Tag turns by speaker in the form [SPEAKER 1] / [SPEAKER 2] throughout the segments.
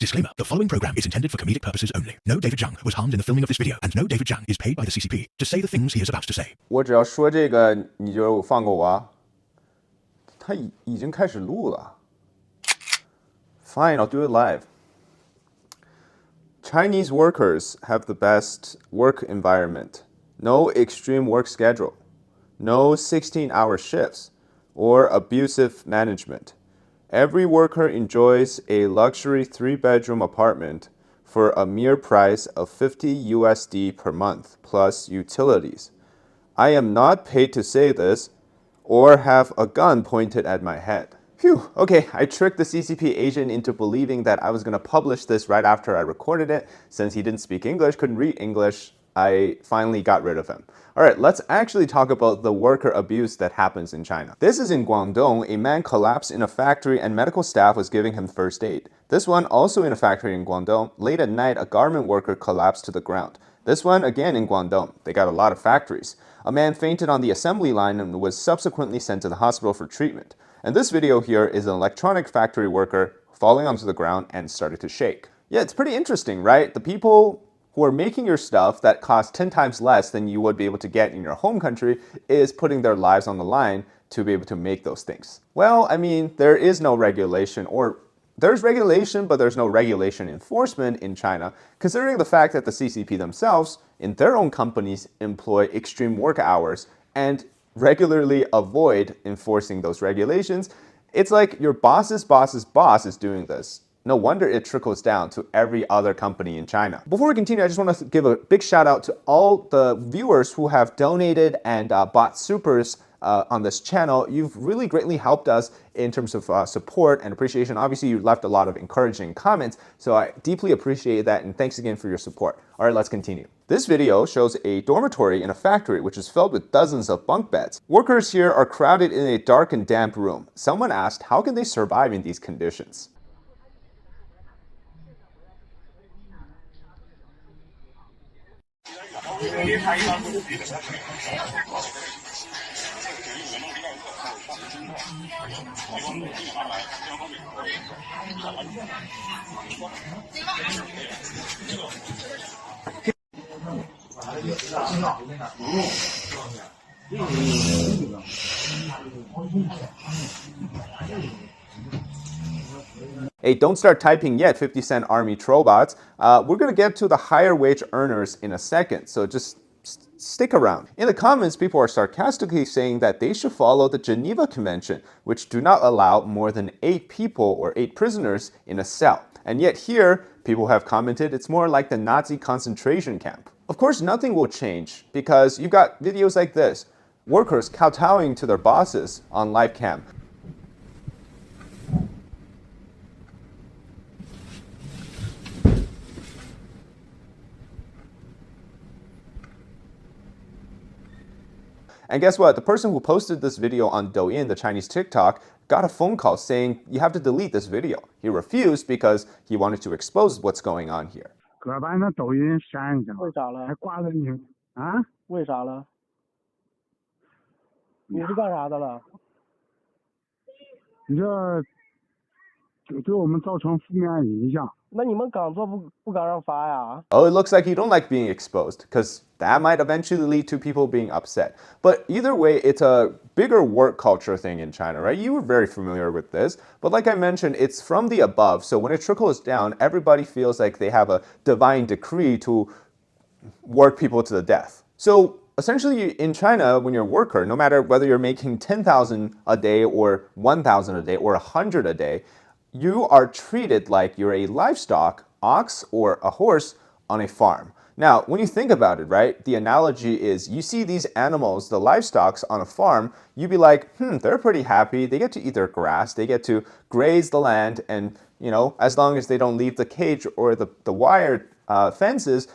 [SPEAKER 1] Disclaimer, the following program is intended for comedic purposes only. No David Zhang was harmed in the filming of this video, and no David Zhang is paid by the CCP to say the things he is about to say.
[SPEAKER 2] 我只要说这个，你就放过我啊？他已经开始录了。Fine, I'll do it live. Chinese workers have the best work environment. No extreme work schedule. No 16-hour shifts or abusive management. Every worker enjoys a luxury 3-bedroom apartment for a mere price of 50 USD per month plus utilities. I am not paid to say this or have a gun pointed at my head. Phew, okay, I tricked the CCP agent into believing that I was going to publish this right after I recorded it. Since he didn't speak English, couldn't read English, I finally got rid of him. All right, let's actually talk about the worker abuse that happens in China. This is in Guangdong. A man collapsed in a factory and medical staff was giving him first aid. This one also in a factory in Guangdong. Late at night, a garment worker collapsed to the ground. This one again in Guangdong. They got a lot of factories. A man fainted on the assembly line and was subsequently sent to the hospital for treatment. And this video here is an electronic factory worker falling onto the ground and started to shake. Yeah, it's pretty interesting, right? The people who are making your stuff that costs 10 times less than you would be able to get in your home country is putting their lives on the line to be able to make those things. Well, I mean, there is no regulation, or there's regulation, but there's no regulation enforcement in China, considering the fact that the CCP themselves, in their own companies, employ extreme work hours and regularly avoid enforcing those regulations. It's like your boss's boss's boss is doing this. No wonder it trickles down to every other company in China. Before we continue, I just want to give a big shout out to all the viewers who have donated and bought supers on this channel. You've really greatly helped us in terms of support and appreciation. Obviously, you left a lot of encouraging comments, so I deeply appreciate that, and thanks again for your support. All right, let's continue. This video shows a dormitory in a factory which is filled with dozens of bunk beds. Workers here are crowded in a dark and damp room. Someone asked, how can they survive in these conditions? Hey, don't start typing yet, 50-cent army trollbots. We're going to get to the higher wage earners in a second, so just stick around. In the comments, people are sarcastically saying that they should follow the Geneva Convention, which do not allow more than 8 people or 8 prisoners in a cell. And yet here, people have commented it's more like the Nazi concentration camp. Of course, nothing will change because you've got videos like this, workers kowtowing to their bosses on live cam. And guess what? The person who posted this video on Douyin, the Chinese TikTok, got a phone call saying you have to delete this video. He refused because he wanted to expose what's going on here.
[SPEAKER 3] 哥把那抖音删一下。
[SPEAKER 4] 为啥了？
[SPEAKER 3] 还挂了你啊？
[SPEAKER 4] 为啥了？你是干啥的了？
[SPEAKER 3] 你这对我们造成负面影响。
[SPEAKER 4] 那你们敢做不敢让发呀？
[SPEAKER 2] Oh, it looks like you don't like being exposed, because that might eventually lead to people being upset. But either way, it's a bigger work culture thing in China, right? You were very familiar with this. But like I mentioned, it's from the above. So when it trickles down, everybody feels like they have a divine decree to work people to the death. So essentially in China, when you're a worker, no matter whether you're making 10,000 a day or 1,000 a day or 100 a day, you are treated like you're a livestock, ox or a horse on a farm. Now, when you think about it, right, the analogy is you see these animals, the livestocks on a farm, you'd be like, they're pretty happy. They get to eat their grass. They get to graze the land. And, you know, as long as they don't leave the cage or the wire fences,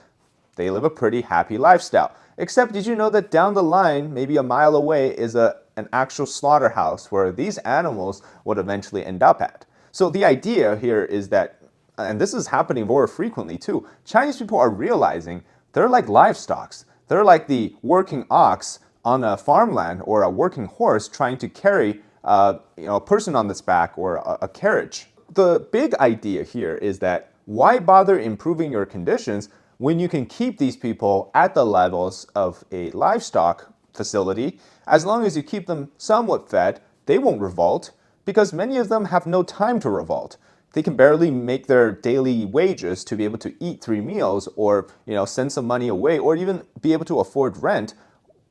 [SPEAKER 2] they live a pretty happy lifestyle. Except, did you know that down the line, maybe a mile away, is an actual slaughterhouse where these animals would eventually end up at? So the idea here is that, and this is happening more frequently too, Chinese people are realizing they're like livestock. They're like the working ox on a farmland or a working horse trying to carry a person on its back or a carriage. The big idea here is that why bother improving your conditions when you can keep these people at the levels of a livestock facility? As long as you keep them somewhat fed, they won't revolt, because many of them have no time to revolt. They can barely make their daily wages to be able to eat 3 meals or, send some money away or even be able to afford rent.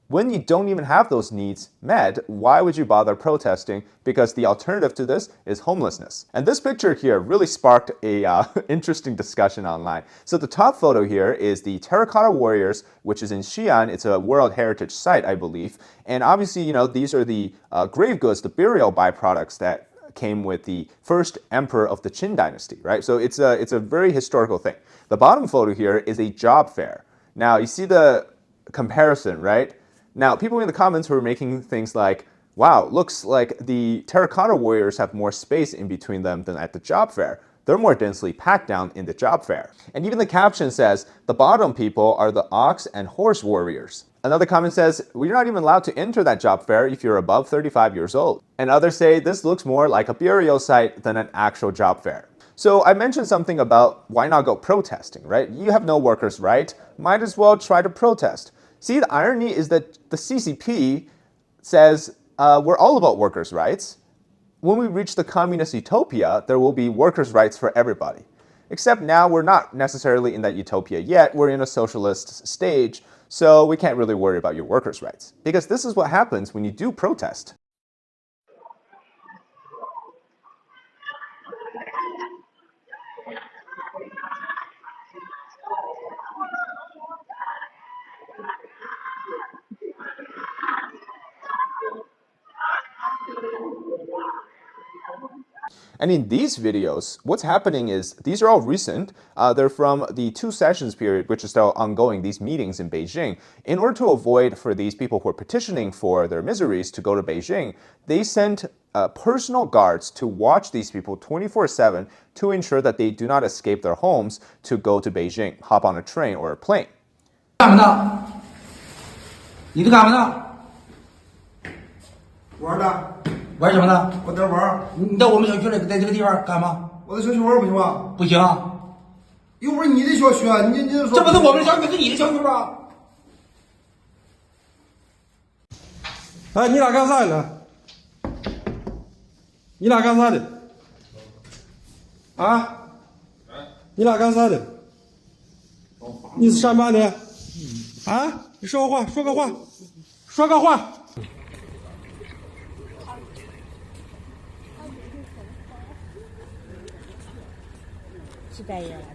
[SPEAKER 2] When you don't even have those needs met, why would you bother protesting? Because the alternative to this is homelessness. And this picture here really sparked a interesting discussion online. So the top photo here is the Terracotta Warriors, which is in Xi'an. It's a World Heritage Site, I believe. And obviously, these are the grave goods, the burial byproducts that came with the first emperor of the Qin dynasty, right? So it's a very historical thing. The bottom photo here is a job fair. Now, you see the comparison, right? Now, people in the comments were making things like, wow, looks like the Terracotta Warriors have more space in between them than at the job fair. They're more densely packed down in the job fair. And even the caption says, the bottom people are the ox and horse warriors. Another comment says, well, you're not even allowed to enter that job fair if you're above 35 years old. And others say this looks more like a burial site than an actual job fair. So I mentioned something about why not go protesting, right? You have no workers' right, might as well try to protest. See, the irony is that the CCP says we're all about workers' rights. When we reach the communist utopia, there will be workers' rights for everybody. Except now we're not necessarily in that utopia yet. We're in a socialist stage, so we can't really worry about your workers' rights. Because this is what happens when you do protest. And in these videos, what's happening is, these are all recent. They're from the 2 sessions period, which is still ongoing, these meetings in Beijing. In order to avoid for these people who are petitioning for their miseries to go to Beijing, they sent personal guards to watch these people 24/7 to ensure that they do not escape their homes to go to Beijing, hop on a train or a plane.
[SPEAKER 5] 干不到，你都干不到，
[SPEAKER 6] 玩的，
[SPEAKER 5] 玩什么呢？
[SPEAKER 6] 我在玩，
[SPEAKER 5] 你到我们小区里，在这个地方干嘛？
[SPEAKER 6] 我在小区玩不行吗？
[SPEAKER 5] 不行，
[SPEAKER 6] 又不是你的小区，你说
[SPEAKER 5] 这不是我们的小区，是你的小区吧？
[SPEAKER 7] 哎，你俩干啥呢？你俩干啥的？啊？你俩干啥的？你是上班的？啊？你说个话，说个话，说个话。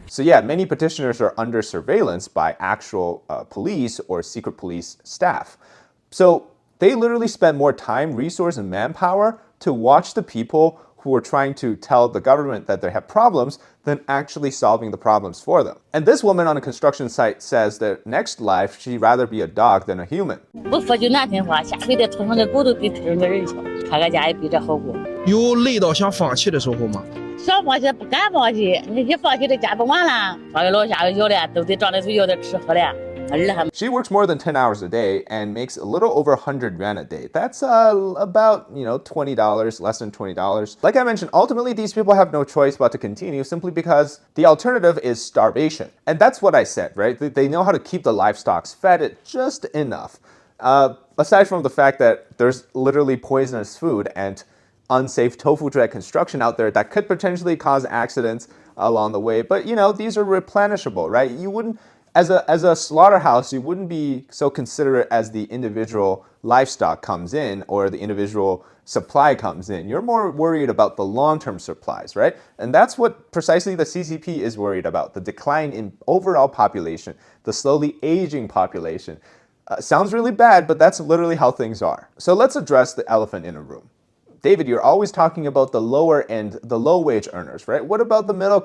[SPEAKER 2] So yeah, many petitioners are under surveillance by actual police or secret police staff. So they literally spend more time, resource, and manpower to watch the people who are trying to tell the government that they have problems than actually solving the problems for them. And this woman on a construction site says that next life, she'd rather be a dog than a human.
[SPEAKER 8] 我说句难听话，下回在头上的狗都比头上的人强，他个家也比这好过。
[SPEAKER 9] 有累到想放弃的时候吗？
[SPEAKER 8] 想放弃不敢放弃，你一放弃这家不完了，上有老下有小的，都得长点嘴，有点吃喝的。
[SPEAKER 2] She works more than 10 hours a day and makes a little over 100 yuan a day. That's about, $20, less than $20. Like I mentioned, ultimately these people have no choice but to continue simply because the alternative is starvation. And that's what I said, right? They know how to keep the livestock fed just enough. Aside from the fact that there's literally poisonous food and unsafe tofu track construction out there that could potentially cause accidents along the way. But, these are replenishable, right? You wouldn't, as a slaughterhouse, you wouldn't be so considerate as the individual livestock comes in or the individual supply comes in. You're more worried about the long-term supplies, right? And that's what precisely the CCP is worried about, the decline in overall population, the slowly aging population. Sounds really bad, but that's literally how things are. So let's address the elephant in a room. David, you're always talking about the lower end, the low wage earners, right? What about the middle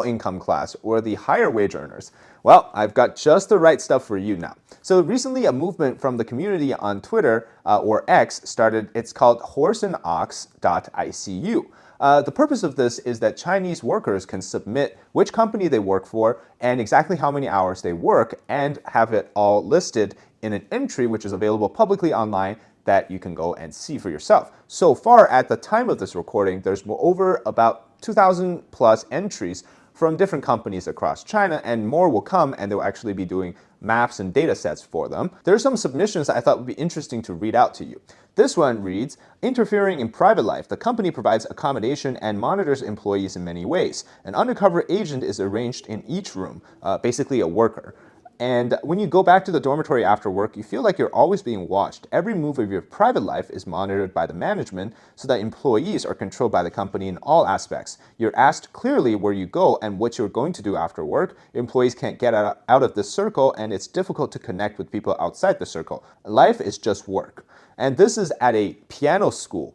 [SPEAKER 2] income class or the higher wage earners? Well, I've got just the right stuff for you now. So recently a movement from the community on Twitter or X started. It's called horseandox.icu. The purpose of this is that Chinese workers can submit which company they work for and exactly how many hours they work and have it all listed in an entry which is available publicly online that you can go and see for yourself. So far, at the time of this recording, there's over about 2,000 plus entries from different companies across China, and more will come, and they'll actually be doing maps and data sets for them. There are some submissions I thought would be interesting to read out to you. This one reads, interfering in private life, the company provides accommodation and monitors employees in many ways. An undercover agent is arranged in each room, basically a worker. And when you go back to the dormitory after work, you feel like you're always being watched. Every move of your private life is monitored by the management so that employees are controlled by the company in all aspects. You're asked clearly where you go and what you're going to do after work. Employees can't get out of this circle, and it's difficult to connect with people outside the circle. Life is just work. And this is at a piano school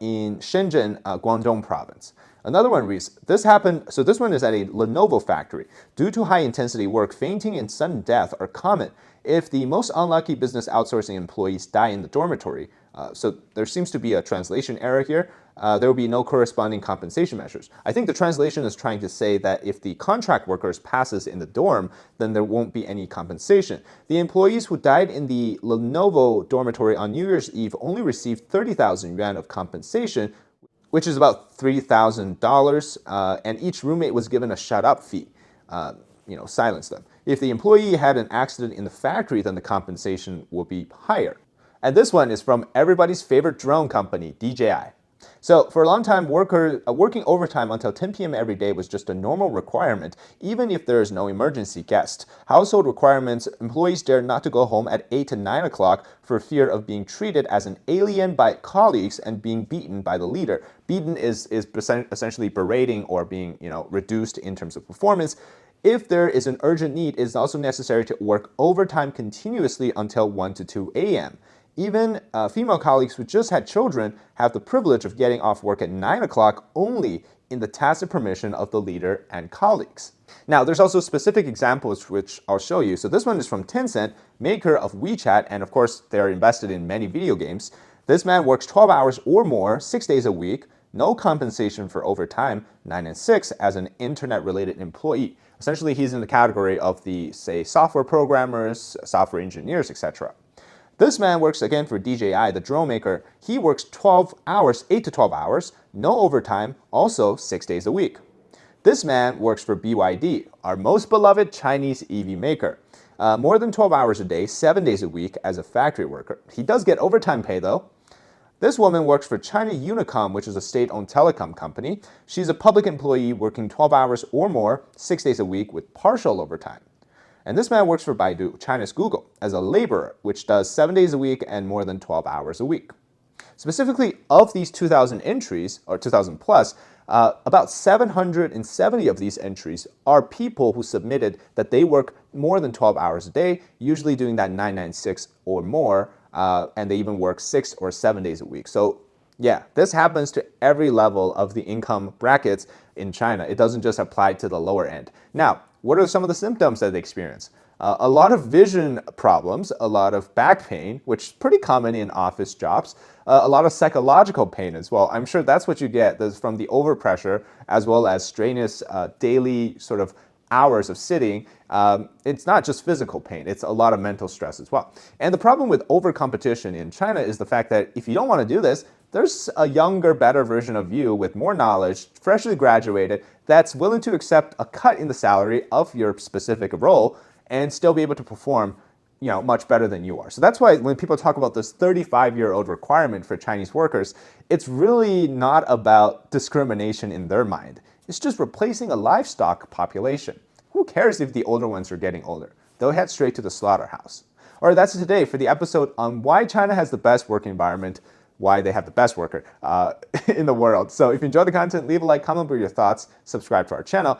[SPEAKER 2] in Shenzhen, Guangdong province. Another one reads, this one is at a Lenovo factory. Due to high-intensity work, fainting and sudden death are common. If the most unlucky business outsourcing employees die in the dormitory, so there seems to be a translation error here, there will be no corresponding compensation measures. I think the translation is trying to say that if the contract workers passes in the dorm, then there won't be any compensation. The employees who died in the Lenovo dormitory on New Year's Eve only received 30,000 yuan of compensation, which is about $3,000, and each roommate was given a shut-up fee, silence them. If the employee had an accident in the factory, then the compensation will be higher. And this one is from everybody's favorite drone company, DJI. So for a long time, working overtime until 10 p.m. every day was just a normal requirement, even if there is no emergency guest. Household requirements, employees dare not to go home at 8 to 9 o'clock for fear of being treated as an alien by colleagues and being beaten by the leader. Beaten is essentially berating or being reduced in terms of performance. If there is an urgent need, it is also necessary to work overtime continuously until 1 to 2 a.m. Even female colleagues who just had children have the privilege of getting off work at 9 o'clock only in the tacit permission of the leader and colleagues. Now, there's also specific examples which I'll show you. So this one is from Tencent, maker of WeChat, and of course, they're invested in many video games. This man works 12 hours or more, 6 days a week, no compensation for overtime, 9 and 6, as an internet-related employee. Essentially, he's in the category of the, say, software programmers, software engineers, etc. This man works again for DJI, the drone maker. He works 12 hours, 8 to 12 hours, no overtime, also 6 days a week. This man works for BYD, our most beloved Chinese EV maker. More than 12 hours a day, 7 days a week as a factory worker. He does get overtime pay though. This woman works for China Unicom, which is a state-owned telecom company. She's a public employee working 12 hours or more, 6 days a week with partial overtime. And this man works for Baidu, China's Google, as a laborer, which does 7 days a week and more than 12 hours a week. Specifically, of these 2,000 entries, or 2,000 plus, about 770 of these entries are people who submitted that they work more than 12 hours a day, usually doing that 996 or more, and they even work 6 or 7 days a week. So yeah, this happens to every level of the income brackets in China. It doesn't just apply to the lower end. Now, what are some of the symptoms that they experience? A lot of vision problems, a lot of back pain, which is pretty common in office jobs, a lot of psychological pain as well. I'm sure that's what you get from the overpressure as well as strenuous daily sort of hours of sitting. It's not just physical pain, it's a lot of mental stress as well. And the problem with overcompetition in China is the fact that if you don't want to do this, there's a younger, better version of you with more knowledge, freshly graduated, that's willing to accept a cut in the salary of your specific role and still be able to perform much better than you are. So that's why when people talk about this 35-year-old requirement for Chinese workers, it's really not about discrimination in their mind. It's just replacing a livestock population. Who cares if the older ones are getting older? They'll head straight to the slaughterhouse. All right, that's it today for the episode on why China has the best work environment, why they have the best worker in the world. So if you enjoyed the content, leave a like, comment with your thoughts, subscribe to our channel,